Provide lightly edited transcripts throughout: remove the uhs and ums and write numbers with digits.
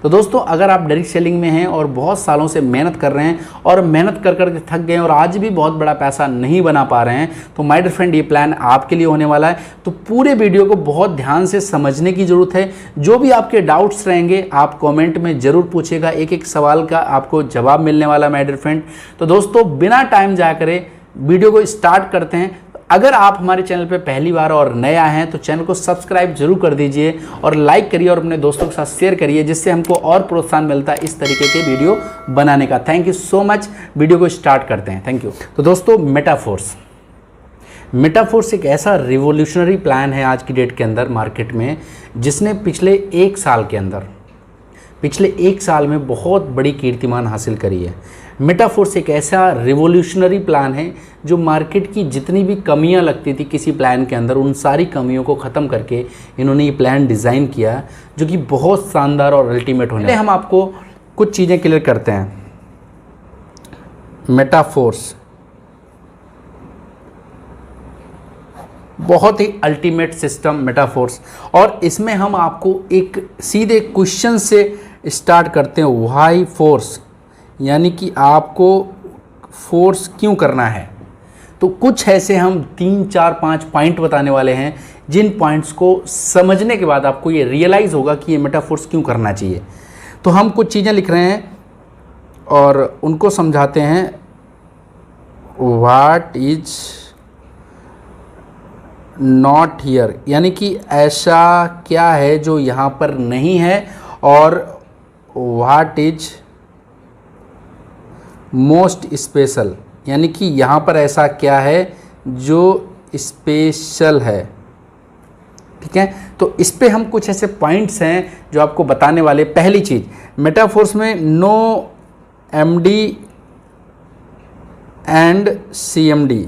तो दोस्तों अगर आप डायरेक्ट सेलिंग में हैं और बहुत सालों से मेहनत कर रहे हैं और मेहनत कर कर के थक गए हैं और आज भी बहुत बड़ा पैसा नहीं बना पा रहे हैं, तो माय डियर फ्रेंड ये प्लान आपके लिए होने वाला है। तो पूरे वीडियो को बहुत ध्यान से समझने की ज़रूरत है। जो भी आपके डाउट्स रहेंगे आप कॉमेंट में ज़रूर पूछिएगा, एक एक सवाल का आपको जवाब मिलने वाला है माय डियर फ्रेंड। तो दोस्तों बिना टाइम जाया करे वीडियो को स्टार्ट करते हैं। अगर आप हमारे चैनल पे पहली बार और नया हैं तो चैनल को सब्सक्राइब जरूर कर दीजिए और लाइक करिए और अपने दोस्तों के साथ शेयर करिए, जिससे हमको और प्रोत्साहन मिलता है इस तरीके के वीडियो बनाने का। Thank you so much. Video को स्टार्ट करते हैं। Thank you. तो दोस्तों मेटाफोर्स एक ऐसा रिवोल्यूशनरी प्लान है आज की डेट के अंदर मार्केट में, जिसने पिछले एक साल में बहुत बड़ी कीर्तिमान हासिल करी है। मेटाफोर्स एक ऐसा रिवोल्यूशनरी प्लान है जो मार्केट की जितनी भी कमियां लगती थी किसी प्लान के अंदर, उन सारी कमियों को ख़त्म करके इन्होंने ये प्लान डिज़ाइन किया, जो कि बहुत शानदार और अल्टीमेट होने वाला है। हम आपको कुछ चीज़ें क्लियर करते हैं। मेटाफोर्स बहुत ही अल्टीमेट सिस्टम मेटाफोर्स, और इसमें हम आपको एक सीधे क्वेश्चन से स्टार्ट करते हैं। व्हाई फोर्स, यानी कि आपको फोर्स क्यों करना है। तो कुछ ऐसे हम 3, 4, 5 पॉइंट बताने वाले हैं, जिन पॉइंट्स को समझने के बाद आपको ये रियलाइज़ होगा कि ये मेटाफोर्स क्यों करना चाहिए। तो हम कुछ चीज़ें लिख रहे हैं और उनको समझाते हैं। व्हाट इज नॉट हियर, यानी कि ऐसा क्या है जो यहाँ पर नहीं है, और व्हाट इज मोस्ट स्पेशल, यानी कि यहाँ पर ऐसा क्या है जो स्पेशल है। ठीक है, तो इस पे हम कुछ ऐसे पॉइंट्स हैं जो आपको बताने वाले। पहली चीज़, मेटाफोर्स में no MD and CMD.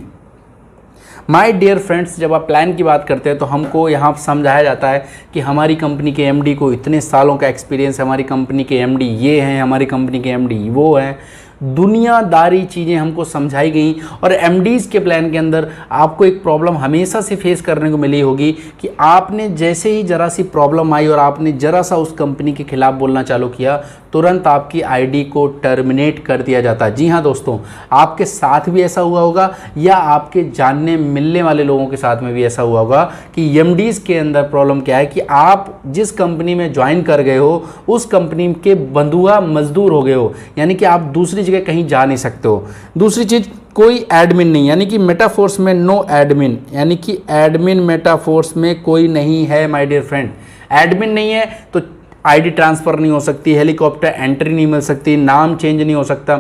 My dear friends, जब आप प्लान की बात करते हैं तो हमको यहाँ समझाया जाता है कि हमारी कंपनी के एमडी को इतने सालों का एक्सपीरियंस है, हमारी कंपनी के एमडी ये हैं, हमारी कंपनी के एमडी वो हैं। दुनियादारी चीज़ें हमको समझाई गई। और एमडीज़ के प्लान के अंदर आपको एक प्रॉब्लम हमेशा से फेस करने को मिली होगी कि आपने जैसे ही ज़रा सी प्रॉब्लम आई और आपने ज़रा सा उस कंपनी के खिलाफ बोलना चालू किया, तुरंत आपकी आईडी को टर्मिनेट कर दिया जाता है। जी हाँ दोस्तों, आपके साथ भी ऐसा हुआ होगा या आपके जानने मिलने वाले लोगों के साथ में भी ऐसा हुआ होगा कि एमडीज़ के अंदर प्रॉब्लम क्या है कि आप जिस कंपनी में ज्वाइन कर गए हो उस कंपनी के बंधुआ मजदूर हो गए हो, यानी कि आप दूसरी जगह कहीं जा नहीं सकते हो। दूसरी चीज़, कोई एडमिन नहीं, यानी कि मेटाफोर्स में नो एडमिन, यानी कि एडमिन मेटाफोर्स में कोई नहीं है माय डियर फ्रेंड। एडमिन नहीं है तो आईडी ट्रांसफ़र नहीं हो सकती, हेलीकॉप्टर एंट्री नहीं मिल सकती, नाम चेंज नहीं हो सकता।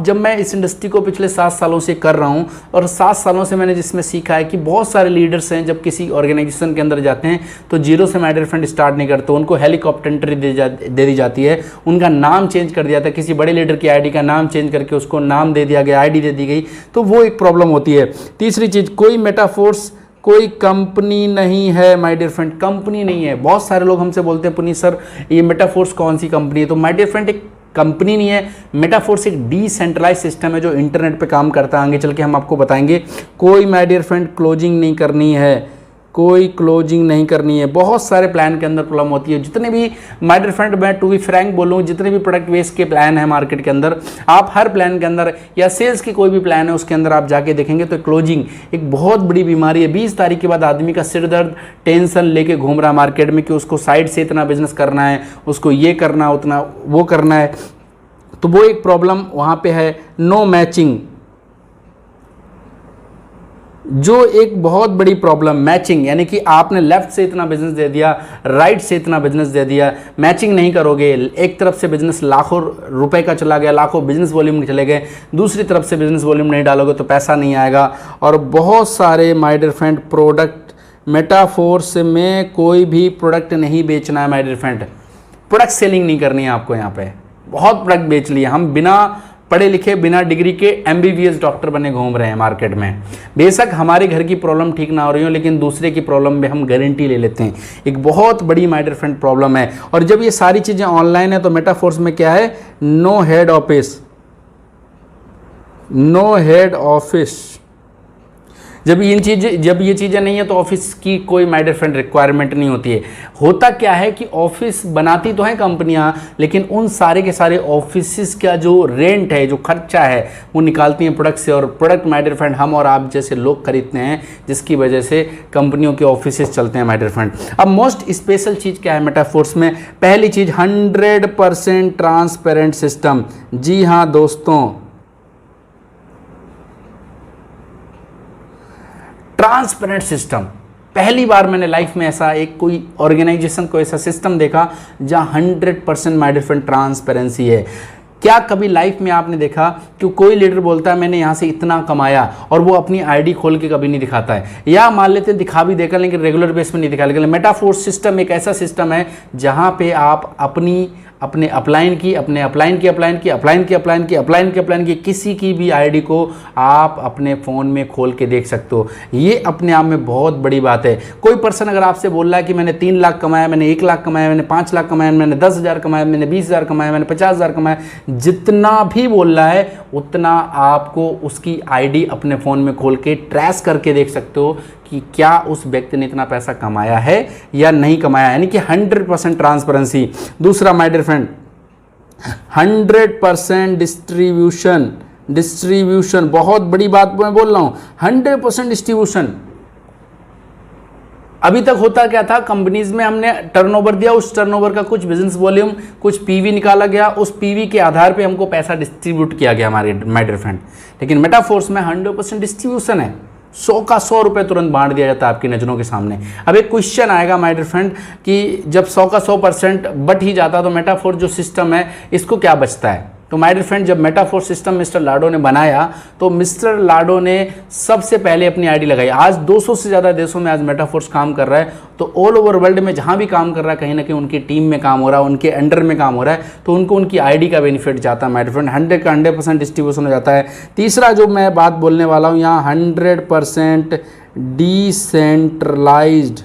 जब मैं इस इंडस्ट्री को पिछले 7 सालों से कर रहा हूँ और 7 सालों से मैंने जिसमें सीखा है कि बहुत सारे लीडर्स हैं जब किसी ऑर्गेनाइजेशन के अंदर जाते हैं तो जीरो से माय डियर फ्रेंड स्टार्ट नहीं करते, उनको हेलीकॉप्टर एंट्री दे दी जाती है, उनका नाम चेंज कर दिया जाता है, किसी बड़े लीडर की आईडी का नाम चेंज करके उसको नाम दे दिया गया, आईडी दे दी गई, तो वो एक प्रॉब्लम होती है। तीसरी चीज़, कोई मेटाफोर्स कोई कंपनी नहीं है माय डियर फ्रेंड, कंपनी नहीं है। बहुत सारे लोग हमसे बोलते हैं पुनीत सर ये मेटाफोर्स कौन सी कंपनी है, तो माय डियर फ्रेंड एक कंपनी नहीं है। मेटाफोर्स एक डिसेंट्रलाइज सिस्टम है जो इंटरनेट पे काम करता है। आगे चल के हम आपको बताएंगे। कोई माय डियर फ्रेंड क्लोजिंग नहीं करनी है, कोई क्लोजिंग नहीं करनी है। बहुत सारे प्लान के अंदर प्रॉब्लम होती है। जितने भी माय डियर फ्रेंड, मैं टू बी फ्रैंक बोलूँ, जितने भी प्रोडक्ट बेस के प्लान है मार्केट के अंदर, आप हर प्लान के अंदर या सेल्स की कोई भी प्लान है उसके अंदर आप जाके देखेंगे तो क्लोजिंग एक बहुत बड़ी बीमारी है। 20 तारीख के बाद आदमी का सिर दर्द, टेंशन लेके घूम रहा है मार्केट में कि उसको साइड से इतना बिजनेस करना है, उसको ये करना, उतना वो करना है, तो वो एक प्रॉब्लम वहाँ पे है। नो मैचिंग, जो एक बहुत बड़ी प्रॉब्लम, मैचिंग, यानी कि आपने लेफ्ट से इतना बिजनेस दे दिया, राइट से इतना बिजनेस दे दिया, मैचिंग नहीं करोगे, एक तरफ से बिजनेस लाखों रुपए का चला गया, लाखों बिजनेस वॉल्यूम चले गए, दूसरी तरफ से बिजनेस वॉल्यूम नहीं डालोगे तो पैसा नहीं आएगा। और बहुत सारे my dear friend product, Metaforce में कोई भी प्रोडक्ट नहीं बेचना है my dear friend, product selling नहीं करनी है आपको। यहाँ पे बहुत प्रोडक्ट बेच लिए, हम बिना पढ़े लिखे, बिना डिग्री के MBBS डॉक्टर बने घूम रहे हैं मार्केट में। बेशक हमारे घर की प्रॉब्लम ठीक ना हो रही हो, लेकिन दूसरे की प्रॉब्लम में हम गारंटी ले लेते हैं। एक बहुत बड़ी माय डियर फ्रेंड प्रॉब्लम है। और जब ये सारी चीज़ें ऑनलाइन है तो मेटाफोर्स में क्या है, no head office, no head office, जब ये चीज़ें नहीं है तो ऑफिस की कोई माय डियर फ्रेंड रिक्वायरमेंट नहीं होती है। होता क्या है कि ऑफिस बनाती तो हैं कंपनियां, लेकिन उन सारे के सारे ऑफिस का जो रेंट है, जो खर्चा है, वो निकालती हैं प्रोडक्ट से, और प्रोडक्ट माय डियर फ्रेंड हम और आप जैसे लोग खरीदते हैं, जिसकी वजह से कंपनियों के ऑफिस चलते हैं माय डियर फ्रेंड। अब मोस्ट स्पेशल चीज़ क्या है मेटाफोर्स में? पहली चीज़ 100% ट्रांसपेरेंट सिस्टम। जी हाँ दोस्तों, ट्रांसपेरेंट सिस्टम। पहली बार मैंने लाइफ में ऐसा एक कोई ऑर्गेनाइजेशन को ऐसा सिस्टम देखा जहां 100% माय डियर फ्रेंड ट्रांसपेरेंसी है। क्या कभी लाइफ में आपने देखा कि कोई लीडर बोलता है मैंने यहां से इतना कमाया, और वो अपनी आईडी खोल के कभी नहीं दिखाता है, या मान लेते हैं दिखा भी देगा लेकिन रेगुलर बेस में नहीं दिखा। लेकिन मेटाफोर्स सिस्टम एक ऐसा सिस्टम है जहां पे आप अपने अपलाइन की किसी की भी आईडी को आप अपने फ़ोन में खोल के देख सकते हो। ये अपने आप में बहुत बड़ी बात है। कोई पर्सन अगर आपसे बोल रहा है कि मैंने 3 लाख कमाया, मैंने 1 लाख कमाया, मैंने 5 लाख कमाया, मैंने 10,000 कमाया, मैंने 20,000 कमाया, मैंने 50,000 कमाया, जितना भी बोल रहा है उतना आपको उसकी आईडी अपने फ़ोन में खोल के ट्रेस करके देख सकते हो कि क्या उस व्यक्ति ने इतना पैसा कमाया है या नहीं कमाया, यानी कि 100% ट्रांसपेरेंसी। दूसरा माय डियर फ्रेंड 100% डिस्ट्रीब्यूशन, बहुत बड़ी बात मैं बोल रहा हूं, 100% डिस्ट्रीब्यूशन। अभी तक होता क्या था, कंपनीज में हमने टर्नओवर दिया, उस टर्नओवर का कुछ बिजनेस वॉल्यूम, कुछ पीवी निकाला गया, उस पीवी के आधार पे हमको पैसा डिस्ट्रीब्यूट किया गया हमारे माय डियर फ्रेंड। लेकिन मेटाफोर्स में 100% डिस्ट्रीब्यूशन है, 100 का 100 रुपये तुरंत बांट दिया जाता है आपकी नज़रों के सामने। अब एक क्वेश्चन आएगा माय डियर फ्रेंड कि जब 100 का 100% बट ही जाता तो मेटाफोर जो सिस्टम है इसको क्या बचता है? तो माय डियर फ्रेंड जब मेटाफोर सिस्टम मिस्टर लाडो ने बनाया तो मिस्टर लाडो ने सबसे पहले अपनी आईडी लगाई। आज 200 से ज़्यादा देशों में आज मेटाफोर्स काम कर रहा है, तो ऑल ओवर वर्ल्ड में जहाँ भी काम कर रहा है कहीं ना कहीं उनकी टीम में काम हो रहा है, उनके अंडर में काम हो रहा है, तो उनको उनकी आईडी का बेनिफिट जाता है माय डियर फ्रेंड। 100% डिस्ट्रीब्यूशन हो जाता है। तीसरा जो मैं बात बोलने वाला हूँ यहाँ 100% डिसेंट्रलाइज्ड,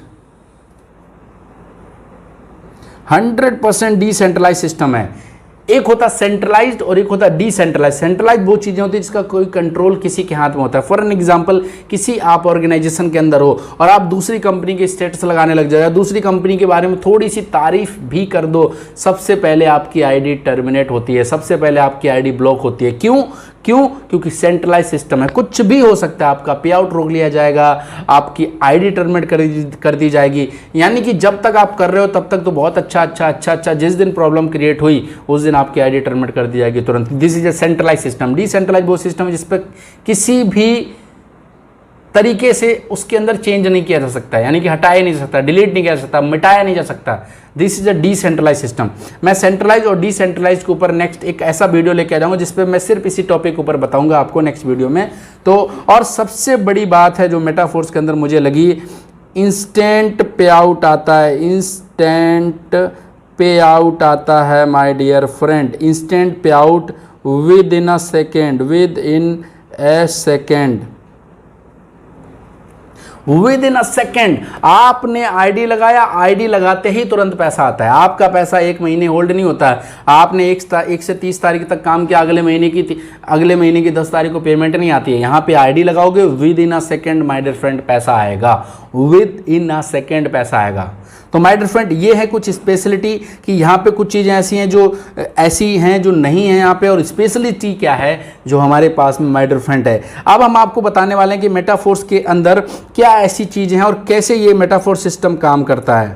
100% डिसेंट्रलाइज सिस्टम है। एक होता सेंट्रलाइज्ड और एक होता डिसेंट्रलाइज। सेंट्रलाइज वो चीज़ें होती है जिसका कोई कंट्रोल किसी के हाथ में होता है। फॉर एन एग्जांपल, किसी आप ऑर्गेनाइजेशन के अंदर हो और आप दूसरी कंपनी के स्टेटस लगाने लग जाए, दूसरी कंपनी के बारे में थोड़ी सी तारीफ भी कर दो, सबसे पहले आपकी आईडी टर्मिनेट होती है, सबसे पहले आपकी आईडी ब्लॉक होती है। क्यों? क्योंकि सेंट्रलाइज सिस्टम है, कुछ भी हो सकता है, आपका पे आउट रोक लिया जाएगा, आपकी आईडी टर्मिनेट कर दी जाएगी। यानी कि जब तक आप कर रहे हो तब तक तो बहुत अच्छा, जिस दिन प्रॉब्लम क्रिएट हुई उस दिन आपकी आईडी टर्मिनेट कर दी जाएगी तुरंत। This is a centralise system. Decentralise वो सिस्टम है जिस पर किसी भी तरीके से उसके अंदर चेंज नहीं किया जा सकता, यानी कि हटाया नहीं जा सकता, डिलीट नहीं किया जा सकता, मिटाया नहीं जा सकता। This is a decentralise system. मैं सेंट्रलाइज और डिसेंट्रलाइज के ऊपर नेक्स्ट एक ऐसा वीडियो लेके आ जाऊंगा जिस पे मैं सिर्फ इसी टॉपिक के ऊपर बताऊंगा आपको नेक्स्ट वीडियो में। तो और सबसे बड़ी बात है जो मेटाफोर्स के अंदर मुझे लगी, इंस्टेंट पे आउट आता है, इंस्टेंट पे आउट आता है माय डियर फ्रेंड। इंस्टेंट पे out with in a second, with in A second, with in a second. आपने आईडी लगाया, आईडी लगाते ही तुरंत पैसा आता है। आपका पैसा 1 महीने होल्ड नहीं होता है। आपने 1 से 30 तारीख तक काम किया, अगले महीने की 10 तारीख को पेमेंट नहीं आती है। यहाँ पे आईडी लगाओगे, within a second my dear friend पैसा आएगा, विद इन अ सेकेंड पैसा आएगा। तो माय डियर फ्रेंड ये है कुछ स्पेशलिटी कि यहाँ पे कुछ चीज़ें ऐसी हैं जो नहीं है यहाँ पे, और स्पेशलिटी क्या है जो हमारे पास में माय डियर फ्रेंड है। अब हम आपको बताने वाले हैं कि मेटाफोर्स के अंदर क्या ऐसी चीज़ें हैं और कैसे ये मेटाफोर सिस्टम काम करता है।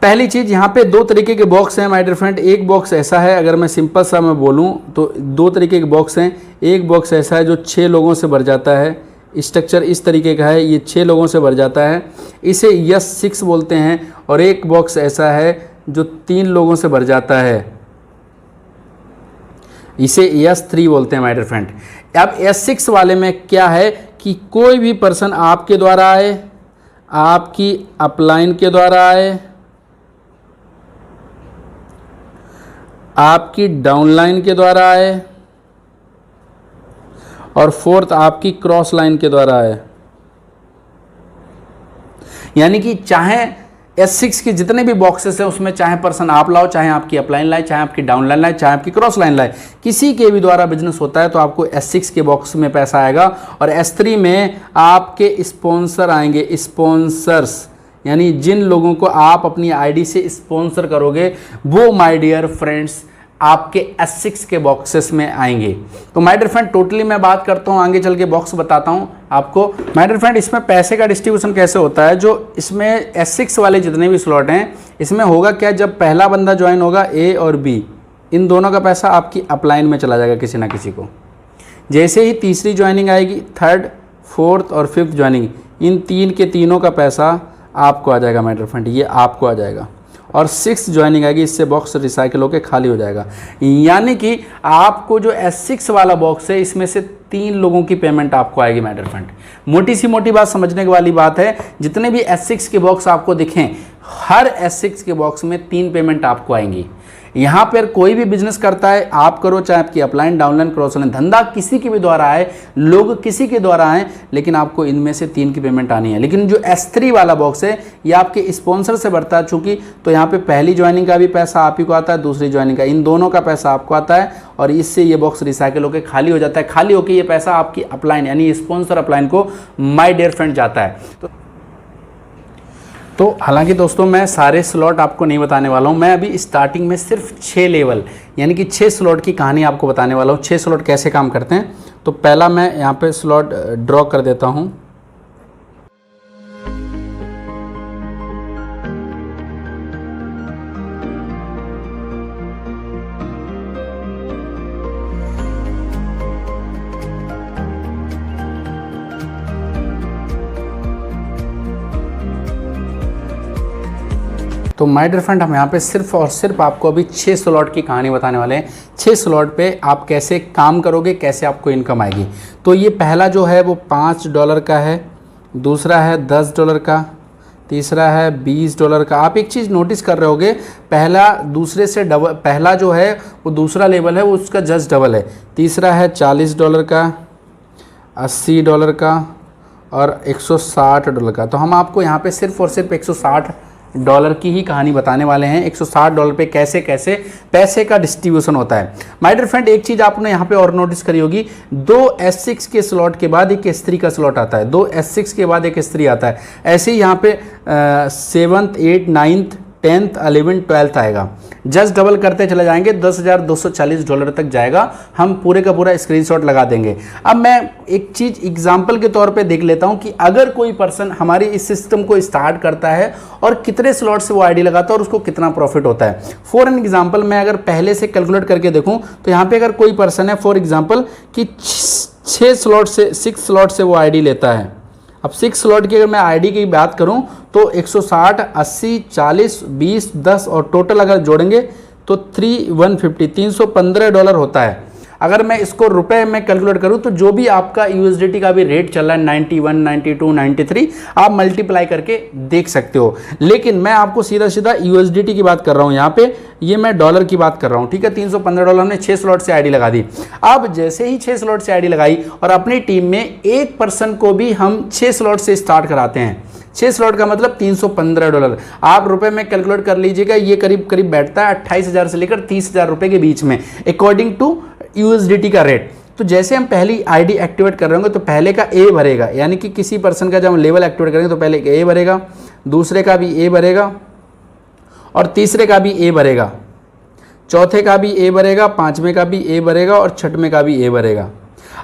पहली चीज़, यहाँ पे 2 तरीके के बॉक्स हैं माय डियर फ्रेंड। एक बॉक्स ऐसा है, अगर मैं सिंपल सा मैं बोलूँ तो 2 तरीके के बॉक्स हैं। एक बॉक्स ऐसा है जो 6 लोगों से भर जाता है, स्ट्रक्चर इस तरीके का है, ये 6 लोगों से भर जाता है, इसे यस 6 बोलते हैं। और एक बॉक्स ऐसा है जो 3 लोगों से भर जाता है, इसे यस 3 बोलते हैं माय डियर फ्रेंड। अब यस 6 वाले में क्या है कि कोई भी पर्सन आपके द्वारा आए, आपकी अपलाइन के द्वारा आए, आपकी डाउनलाइन के द्वारा आए, और 4th आपकी क्रॉस लाइन के द्वारा है। यानी कि चाहे S6 के जितने भी बॉक्सेस हैं उसमें चाहे पर्सन आप लाओ, चाहे आपकी अपलाइन लाए, चाहे आपकी डाउन लाइन लाए, चाहे आपकी क्रॉस लाइन लाए, किसी के भी द्वारा बिजनेस होता है तो आपको S6 के बॉक्स में पैसा आएगा। और S3 में आपके स्पॉन्सर आएंगे, स्पॉन्सर्स, यानी जिन लोगों को आप अपनी आईडी से स्पॉन्सर करोगे वो माय डियर फ्रेंड्स आपके S6 के बॉक्सेस में आएंगे। तो माय डियर फ्रेंड टोटली मैं बात करता हूँ, आगे चल के बॉक्स बताता हूँ आपको। माय डियर फ्रेंड इसमें पैसे का डिस्ट्रीब्यूशन कैसे होता है, जो इसमें S6 वाले जितने भी स्लॉट हैं इसमें होगा क्या, जब पहला बंदा ज्वाइन होगा A और B, इन दोनों का पैसा आपकी अपलाइन में चला जाएगा किसी ना किसी को। जैसे ही तीसरी ज्वाइनिंग आएगी, थर्ड, फोर्थ और फिफ्थ ज्वाइनिंग, इन तीन के तीनों का पैसा आपको आ जाएगा माय डियर फ्रेंड, ये आपको आ जाएगा। और सिक्स ज्वाइनिंग आएगी, इससे बॉक्स रिसाइकिल होकर खाली हो जाएगा। यानी कि आपको जो S6 वाला बॉक्स है इसमें से 3 लोगों की पेमेंट आपको आएगी माय डियर फ्रेंड। मोटी सी मोटी बात समझने वाली बात है, जितने भी S6 के बॉक्स आपको दिखें हर S6 के बॉक्स में 3 पेमेंट आपको आएंगी। यहाँ पर कोई भी बिजनेस करता है, आप करो चाहे आपकी अपलाइन, डाउनलाइन, क्रॉस लाइन, धंधा किसी के भी द्वारा आए, लोग किसी के द्वारा आए, लेकिन आपको इनमें से 3 की पेमेंट आनी है। लेकिन जो S3 वाला बॉक्स है ये आपके स्पॉन्सर से बढ़ता है चूंकि, तो यहाँ पे पहली ज्वाइनिंग का भी पैसा आप ही को आता है, दूसरी ज्वाइनिंग का, इन दोनों का पैसा आपको आता है और इससे ये बॉक्स रिसाइकिल होकर खाली हो जाता है। खाली होकर ये पैसा आपकी अपलाइन यानी स्पॉन्सर अपलाइन को माय डियर फ्रेंड जाता है। तो हालांकि दोस्तों मैं सारे स्लॉट आपको नहीं बताने वाला हूं, मैं अभी स्टार्टिंग में सिर्फ 6 लेवल यानी कि 6 स्लॉट की कहानी आपको बताने वाला हूं। 6 स्लॉट कैसे काम करते हैं, तो पहला मैं यहां पे स्लॉट ड्रॉ कर देता हूं। तो माय डियर फ्रेंड हम यहाँ पे सिर्फ और सिर्फ आपको अभी 6 स्लॉट की कहानी बताने वाले हैं। 6 स्लॉट पे आप कैसे काम करोगे, कैसे आपको इनकम आएगी। तो ये पहला जो है वो $5 का है, दूसरा है $10 का, तीसरा है $20 का। आप एक चीज़ नोटिस कर रहे होगे, पहला दूसरे से डबल, पहला जो है वो दूसरा लेवल है वो उसका जस्ट डबल है। तीसरा है $40 का, $80 का और $160 का। तो हम आपको यहाँ पे सिर्फ और सिर्फ $160 की ही कहानी बताने वाले हैं। $160 पे कैसे कैसे पैसे का डिस्ट्रीब्यूशन होता है। माय डियर फ्रेंड एक चीज़ आपने यहाँ पे और नोटिस करी होगी, 2 S6 के स्लॉट के बाद एक S3 का स्लॉट आता है, 2 S6 के बाद एक S3 आता है। ऐसे ही यहाँ पे 7th 8th 9th 10th 11th 12th आएगा। जस्ट डबल करते चले जाएंगे, $10,240 तक जाएगा। हम पूरे का पूरा स्क्रीनशॉट लगा देंगे। अब मैं एक चीज़ एग्जाम्पल के तौर पे देख लेता हूं कि अगर कोई पर्सन हमारी इस सिस्टम को स्टार्ट करता है और कितने स्लॉट से वो आईडी लगाता है और उसको कितना प्रॉफिट होता है। फॉर एन एग्जाम्पल मैं अगर पहले से कैलकुलेट करके देखूँ तो यहाँ पर अगर कोई पर्सन है फॉर एग्जाम्पल कि 6 स्लॉट से वो आईडी लेता है। अब 6 स्लॉट की अगर मैं आईडी की बात करूं तो 160, 80, 40, 20, 10 और टोटल अगर जोड़ेंगे तो $315 होता है। अगर मैं इसको रुपए में कैलकुलेट करूं तो जो भी आपका USDT का भी रेट चल रहा है 91, 92, 93 आप मल्टीप्लाई करके देख सकते हो। लेकिन मैं आपको सीधा सीधा USDT की बात कर रहा हूं, यहाँ पे ये मैं डॉलर की बात कर रहा हूं। ठीक है, $315 हमने 6 स्लॉट से आईडी लगा दी। अब जैसे ही 6 स्लॉट से आईडी लगाई और अपनी टीम में एक पर्सन को भी हम 6 स्लॉट से स्टार्ट कराते हैं, 6 स्लॉट का मतलब $315। आप रुपए में कैलकुलेट कर लीजिएगा, ये करीब करीब बैठता है 28,000 से लेकर 30,000 रुपए के बीच में अकॉर्डिंग टू USDT का रेट। तो जैसे हम पहली आईडी एक्टिवेट कर रहे होंगे तो पहले का A भरेगा, यानी कि किसी पर्सन का जब हम लेवल एक्टिवेट करेंगे तो पहले A भरेगा, दूसरे का भी A भरेगा और तीसरे का भी A भरेगा, चौथे का भी A भरेगा, पांचवें का भी A भरेगा और छठवें का भी A भरेगा।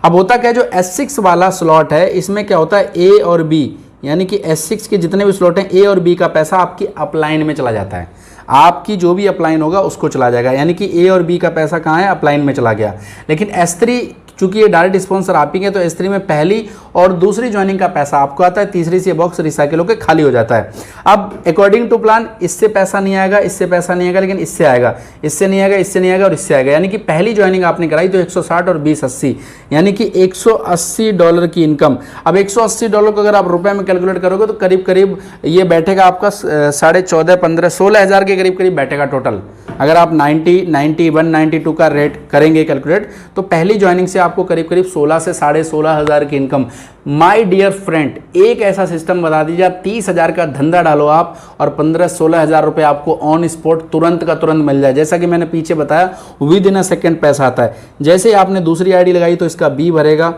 अब होता क्या, जो S6 वाला स्लॉट है इसमें क्या होता है, A और B यानी कि S6 के जितने भी स्लॉट हैं A और B का पैसा आपकी अपलाइन में चला जाता है। आपकी जो भी अपलाइन होगा उसको चला जाएगा, यानी कि A और B का पैसा कहाँ है, अपलाइन में चला गया। लेकिन S3 चूंकि ये डायरेक्ट स्पॉन्सर आप ही है तो S3 में पहली और दूसरी ज्वाइनिंग का पैसा आपको आता है, तीसरी से बॉक्स रिसाइकिल होकर खाली हो जाता है। अब अकॉर्डिंग टू प्लान इससे पैसा नहीं आएगा, इससे पैसा नहीं आएगा, लेकिन इससे आएगा, इससे नहीं आएगा, इससे नहीं आएगा और इससे आएगा। यानी कि पहली ज्वाइनिंग आपने कराई तो 160 और 20 80 यानी कि $180 की इनकम। अब $180 को अगर आप रुपए में कैलकुलेट करोगे तो करीब करीब ये बैठेगा आपका 14.5 15 16 हज़ार के करीब करीब बैठेगा टोटल। अगर आप 90, 91, 92 का रेट करेंगे कैलकुलेट, तो पहली ज्वाइनिंग से आपको करीब करीब 16 से 16,500 की इनकम। माय डियर फ्रेंड, एक ऐसा सिस्टम बता दीजिए, आप 30,000 का धंधा डालो आप और 15-16,000 रुपये आपको ऑन स्पॉट तुरंत का तुरंत मिल जाए। जैसा कि मैंने पीछे बताया, विद इन अ सेकेंड पैसा आता है। जैसे ही आपने दूसरी आईडी लगाई तो इसका बी भरेगा,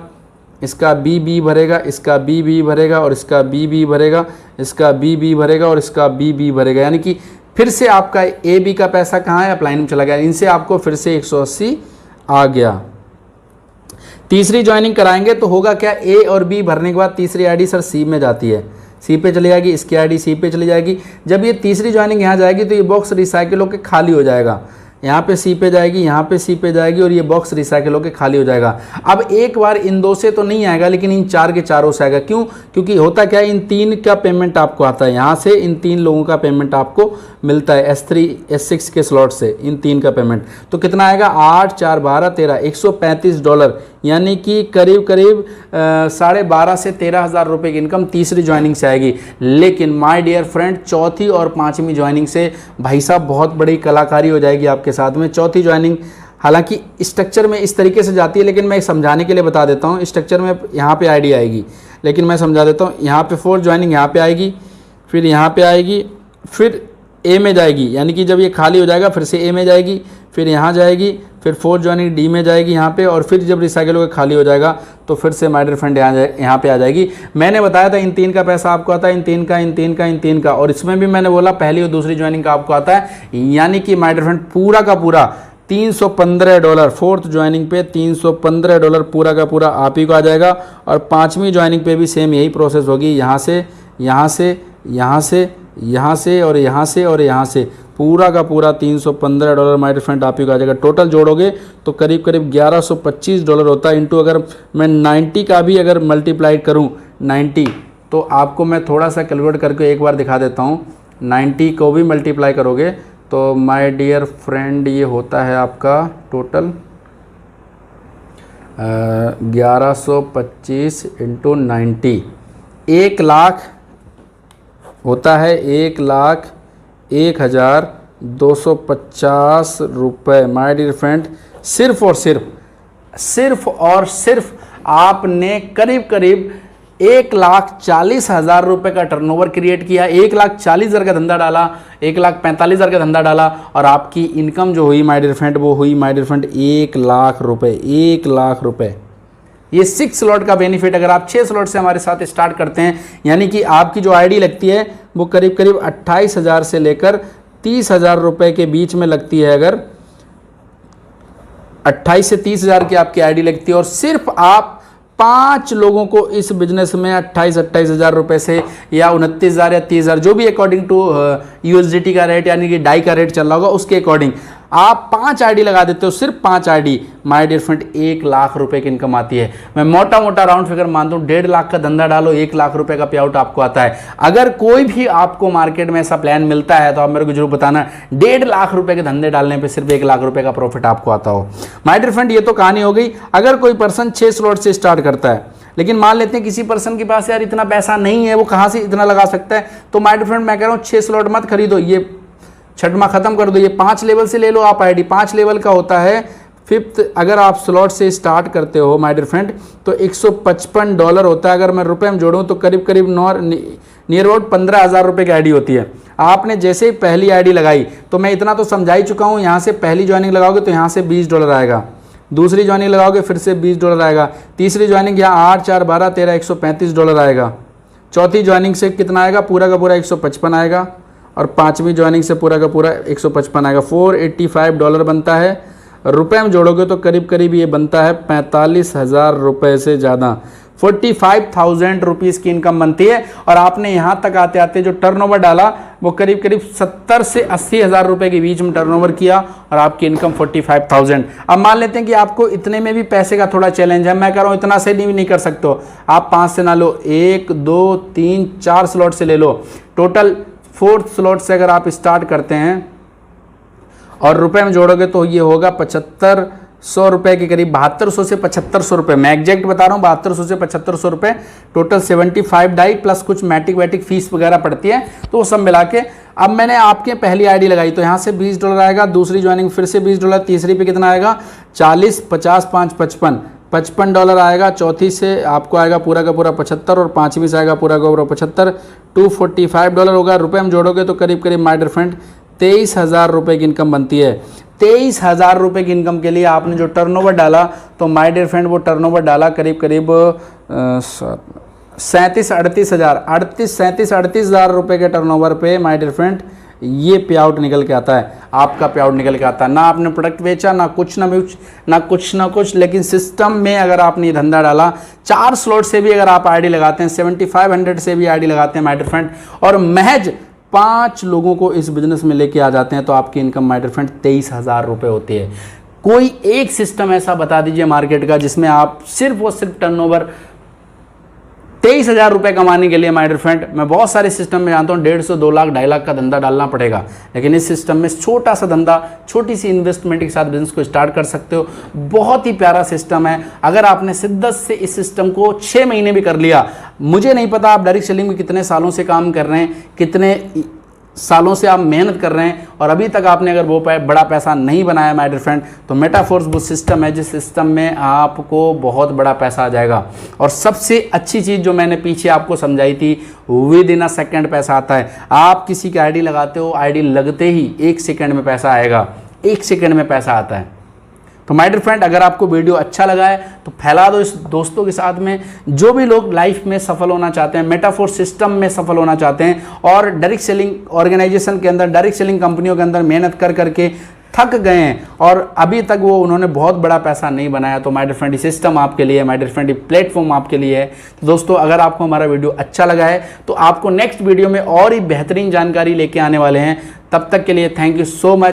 इसका बी भरेगा, इसका बी भरेगा और इसका बी भरेगा, इसका बी भरेगा और इसका बी भरेगा। यानी कि फिर से आपका ए बी का पैसा कहाँ है, अपलाइन में चला गया। इनसे आपको फिर से 180 आ गया। तीसरी ज्वाइनिंग कराएंगे तो होगा क्या, ए और बी भरने के बाद तीसरी आईडी सर सी में जाती है, सी पे चली जाएगी, इसकी आईडी सी पे चली जाएगी। जब ये तीसरी ज्वाइनिंग यहाँ जाएगी तो ये बॉक्स रिसाइकिल होकर खाली हो जाएगा। यहाँ पे सी पे जाएगी, यहाँ पे सी पे जाएगी और ये बॉक्स रिसाइकिल होकर खाली हो जाएगा। अब एक बार इन दो से तो नहीं आएगा, लेकिन इन चार के चारों से आएगा। क्यों? क्योंकि होता क्या है, इन तीन का पेमेंट आपको आता है, यहाँ से इन तीन लोगों का पेमेंट आपको मिलता है S3 S6 के स्लॉट से, इन तीन का पेमेंट। तो कितना आएगा, 8 4 12 13 $135, यानी कि करीब करीब 12.5 से 13,000 रुपये की इनकम तीसरी ज्वाइनिंग से आएगी। लेकिन माय डियर फ्रेंड, चौथी और पाँचवीं ज्वाइनिंग से भाई साहब बहुत बड़ी कलाकारी हो जाएगी आपके साथ में। चौथी ज्वाइनिंग हालांकि स्ट्रक्चर में इस तरीके से जाती है, लेकिन मैं समझाने के लिए बता देता हूँ। स्ट्रक्चर में यहाँ पे आईडी आएगी, लेकिन मैं समझा देता हूँ। यहाँ पे फोर्थ ज्वाइनिंग यहाँ पे आएगी, फिर यहाँ पे आएगी, फिर ए में जाएगी, यानी कि जब ये खाली हो जाएगा फिर से ए में जाएगी, फिर यहाँ जाएगी, फिर फोर्थ ज्वाइनिंग डी में जाएगी यहाँ पे, और फिर जब रिसाइकिल होकर खाली हो जाएगा तो फिर से माय डियर फ्रेंड यहाँ पे आ जाएगी। मैंने बताया था इन तीन का पैसा आपको आता है, इन तीन का, इन तीन का, इन तीन का, और इसमें भी मैंने बोला पहली और दूसरी ज्वाइनिंग का आपको आता है। यानी कि माय डियर फ्रेंड पूरा का पूरा $315, फोर्थ ज्वाइनिंग पे $315 पूरा का पूरा आप ही को आ जाएगा। और पाँचवीं ज्वाइनिंग पे भी सेम यही प्रोसेस होगी, यहाँ से, यहाँ से, यहाँ से, यहाँ से और यहाँ से और यहाँ से, पूरा का पूरा $315 माय डियर फ्रेंड आप ही को आ जाएगा। टोटल जोड़ोगे तो करीब करीब $1125 होता है। इंटू अगर मैं 90 का भी अगर मल्टीप्लाई करूँ 90, तो आपको मैं थोड़ा सा कैलकुलेट करके एक बार दिखा देता हूँ। 90 को भी मल्टीप्लाई करोगे तो माय डियर फ्रेंड ये होता है आपका टोटल 1125 इंटू 90, 1 लाख होता है, 1,01,250 रुपये माय डियर फ्रेंड। सिर्फ और सिर्फ आपने करीब करीब 1,40,000 रुपये का टर्नओवर क्रिएट किया, 1,40,000 का धंधा डाला, 1,45,000 का धंधा डाला, और आपकी इनकम जो हुई माय डियर फ्रेंड, वो हुई माय डियर फ्रेंड 1 लाख रुपये, 1 लाख रुपये। ये 6 स्लॉट का बेनिफिट अगर आप 6 स्लॉट से हमारे साथ स्टार्ट करते हैं, यानी कि आपकी जो आईडी लगती है वो करीब करीब 28,000 से लेकर 30,000 रुपये के बीच में लगती है। अगर 28 से 30,000 की आपकी आईडी लगती है और सिर्फ आप 5 लोगों को इस बिजनेस में 28,000 रुपये से, या 29,000 या 30,000, जो भी अकॉर्डिंग टू USDT का रेट यानी कि डाई का रेट चल रहा होगा उसके अकॉर्डिंग आप 5 आईडी लगा देते हो, सिर्फ 5 ID my dear friend 1 lakh रुपए की इनकम आती है। मैं मोटा मोटा राउंड फिगर मानता हूँ, 1.5 लाख का धंधा डालो, 1 लाख रुपए का पे आउट आपको आता है। अगर कोई भी आपको मार्केट में ऐसा प्लान मिलता है तो आप मेरे को जरूर बताना। 1.5 लाख रुपए के धंधे डालने पे सिर्फ 1 लाख रुपए का प्रॉफिट आपको आता हो। माय डियर फ्रेंड ये तो कहानी हो गई। अगर कोई पर्सन 6 स्लॉट से स्टार्ट करता है, लेकिन मान लेते हैं किसी पर्सन के पास यार इतना पैसा नहीं है, वो कहाँ से इतना लगा सकता है, तो माय डियर फ्रेंड मैं कह रहा हूँ 6 स्लॉट मत खरीदो, ये छठवां खत्म कर दो, ये 5 लेवल से ले लो आप आईडी। 5 लेवल का होता है 5th, अगर आप स्लॉट से स्टार्ट करते हो माय डियर फ्रेंड तो $155 होता है। अगर मैं रुपए में जोड़ूं तो करीब करीब नियर अबाउट 15,000 रुपये की आईडी होती है। आपने जैसे ही पहली आईडी लगाई, तो मैं इतना तो समझा ही चुका हूँ, यहाँ से पहली ज्वाइनिंग लगाओगे तो यहाँ से $20 आएगा, दूसरी ज्वाइनिंग लगाओगे फिर से $20 आएगा, तीसरी ज्वाइनिंग यहाँ 8 4 12 13 $135 आएगा, चौथी ज्वाइनिंग से कितना आएगा, पूरा का पूरा 155 आएगा, और पाँचवीं ज्वाइनिंग से पूरा का पूरा 155 आएगा। $485 बनता है। रुपए में जोड़ोगे तो करीब करीब ये बनता है 45,000 रुपये से ज़्यादा, 45,000 रुपीज़ की इनकम बनती है। और आपने यहाँ तक आते आते जो टर्नओवर डाला वो करीब करीब 70 से 80,000 रुपये के बीच में टर्नओवर किया और आपकी इनकम 45,000। अब मान लेते हैं कि आपको इतने में भी पैसे का थोड़ा चैलेंज है, मैं कह रहा हूँ इतना से नहीं कर सकते हो आप, 5 से ना लो, 1 2 3 4 स्लॉट से ले लो। टोटल 4th स्लॉट से अगर आप स्टार्ट करते हैं और रुपए में जोड़ोगे तो ये होगा 75 रुपये के करीब, 7200 से 7500 रुपये, मैं एग्जैक्ट बता रहा हूँ, 7200 से 7500 रुपये टोटल 75 डाई प्लस कुछ मैटिक वैटिक फीस वगैरह पड़ती है, तो वो सब मिला के अब मैंने आपके पहली आईडी लगाई तो यहाँ से $20 आएगा, दूसरी ज्वाइनिंग फिर से $20, तीसरी पे कितना आएगा 40, 50, 5, $55 आएगा, चौथी से आपको आएगा पूरा का पूरा 75 और पाँचवीं से आएगा पूरा का पूरा 75, $245 होगा। रुपये हम जोड़ोगे तो करीब करीब माय डियर फ्रेंड 23,000 रुपये की इनकम बनती है। 23,000 रुपये की इनकम के लिए आपने जो टर्नओवर डाला तो माय डियर फ्रेंड वो टर्नओवर डाला करीब करीब 37,000 रुपये के टर्नओवर पे माय डियर फ्रेंड ये पे आउट निकल के आता है, आपका पे आउट निकल के आता है। ना आपने प्रोडक्ट बेचा, ना कुछ ना कुछ, लेकिन सिस्टम में अगर आपने ये धंधा डाला, 4 स्लॉट से भी अगर आप आईडी लगाते हैं, 7500 से भी आईडी लगाते हैं माय डियर फ्रेंड, और महज 5 लोगों को इस बिजनेस में लेके आ जाते हैं, तो आपकी इनकम माय डियर फ्रेंड 23,000 रुपये होती है। कोई एक सिस्टम ऐसा बता दीजिए मार्केट का जिसमें आप सिर्फ और सिर्फ टर्नओवर 23,000 रुपये कमाने के लिए माय डियर फ्रेंड, मैं बहुत सारे सिस्टम में जानता हूँ 150, 2 लाख, 2.5 लाख का धंधा डालना पड़ेगा, लेकिन इस सिस्टम में छोटा सा धंधा, छोटी सी इन्वेस्टमेंट के साथ बिजनेस को स्टार्ट कर सकते हो। बहुत ही प्यारा सिस्टम है। अगर आपने शिद्दत से इस सिस्टम को 6 महीने भी कर लिया, मुझे नहीं पता आप डायरेक्ट सेलिंग में कितने सालों से काम कर रहे हैं, कितने सालों से आप मेहनत कर रहे हैं, और अभी तक आपने अगर वो बड़ा पैसा नहीं बनाया माय डियर फ्रेंड, तो मेटाफोर्स वो सिस्टम है जिस सिस्टम में आपको बहुत बड़ा पैसा आ जाएगा। और सबसे अच्छी चीज़ जो मैंने पीछे आपको समझाई थी, विद इन अ सेकेंड पैसा आता है। आप किसी की आईडी लगाते हो, आईडी लगते ही 1 सेकेंड में पैसा आएगा, 1 सेकेंड में पैसा आता है। तो माय डियर फ्रेंड, अगर आपको वीडियो अच्छा लगा है तो फैला दो इस दोस्तों के साथ में। जो भी लोग लाइफ में सफल होना चाहते हैं, मेटाफोर सिस्टम में सफल होना चाहते हैं, और डायरेक्ट सेलिंग ऑर्गेनाइजेशन के अंदर, डायरेक्ट सेलिंग कंपनियों के अंदर मेहनत कर करके थक गए हैं और अभी तक वो उन्होंने बहुत बड़ा पैसा नहीं बनाया, तो माय डियर फ्रेंड ये सिस्टम आपके लिए है, माय डियर फ्रेंड ये प्लेटफॉर्म आपके लिए है। तो दोस्तों, अगर आपको हमारा वीडियो अच्छा लगा है तो आपको नेक्स्ट वीडियो में और ही बेहतरीन जानकारी लेके आने वाले हैं। तब तक के लिए थैंक यू सो मच।